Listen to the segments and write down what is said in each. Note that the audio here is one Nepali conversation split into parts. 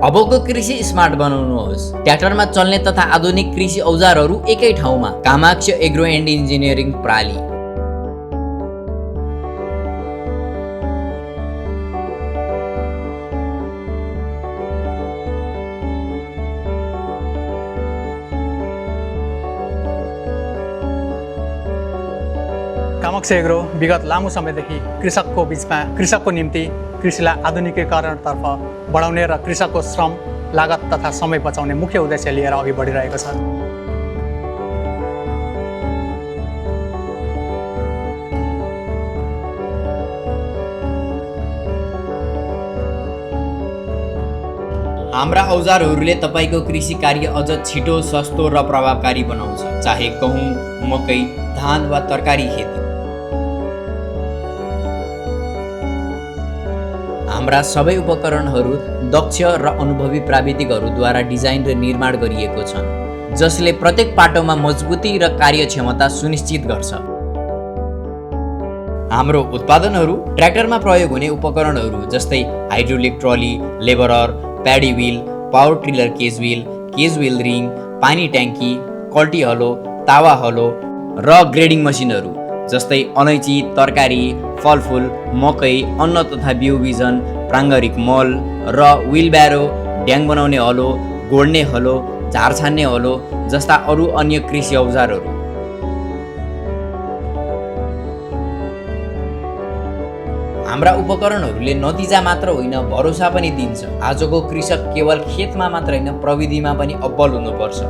अबको कृषि स्मार्ट बनाउनुहोस्। ट्र्याक्टरमा चल्ने तथा आधुनिक कृषि औजारहरू एकै ठाउँमा। Kamaksha agro and engineering प्राली। Kamaksha agro विगत लामो समयदेखि कृषकको निम्ति कृषिलाई आधुनिकीकरणतर्फ बढाउने र कृषकको श्रम लागत तथा समय बचाउने मुख्य उद्देश्य लिएर अघि बढिरहेको छ। हाम्रा औजारहरूले तपाईको कृषि कार्य अझ छिटो, सस्तो र प्रभावकारी बनाउँछ। चाहे गहुँ, मकै, धान वा तरकारी खेती। हाम्रा सबै उपकरणहरू दक्ष र अनुभवी प्राविधिकहरूद्वारा डिजाइन र निर्माण गरिएको छन्, जसले प्रत्येक पाटोमा मजबुती र कार्यक्षमता सुनिश्चित गर्छ। हाम्रो उत्पादनहरू ट्र्याक्टरमा प्रयोग हुने उपकरणहरू जस्तै hydraulic trolley, labourer, paddy wheel, power tiller cage wheel ring, पानी ट्याङ्की, कल्टी हलो, तावा हलो र ग्रेडिङ मसिनहरू जस्तै अलैँची, तरकारी, फलफुल, मकै, अन्न तथा बिउ बिजन, प्राङ्गारिक मल र व्हीलब्यारो, ड्याङ बनाउने हलो, गोड्ने हलो, झार छान्ने हलो जस्ता अरू अन्य कृषि औजारहरू। हाम्रा उपकरणहरूले नतिजा मात्र होइन, भरोसा पनि दिन्छ। आजको कृषक केवल खेतमा मात्र होइन, प्रविधिमा पनि अब्बल हुनुपर्छ।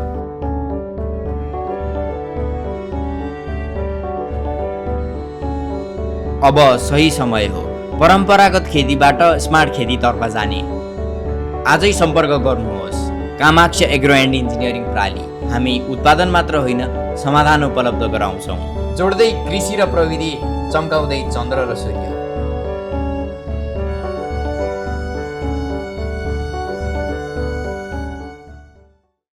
अब सही समय हो परम्परागत खेतीबाट स्मार्ट खेतीतर्फ जाने। आजै सम्पर्क गर्नुहोस् कामाक्ष एग्रो एन्ड इन्जिनियरिङ प्राली। हामी उत्पादन मात्र होइन, समाधान उपलब्ध गराउँछौँ। जोड्दै कृषि र प्रविधि, चम्काउँदै चन्द्र र सूर्य।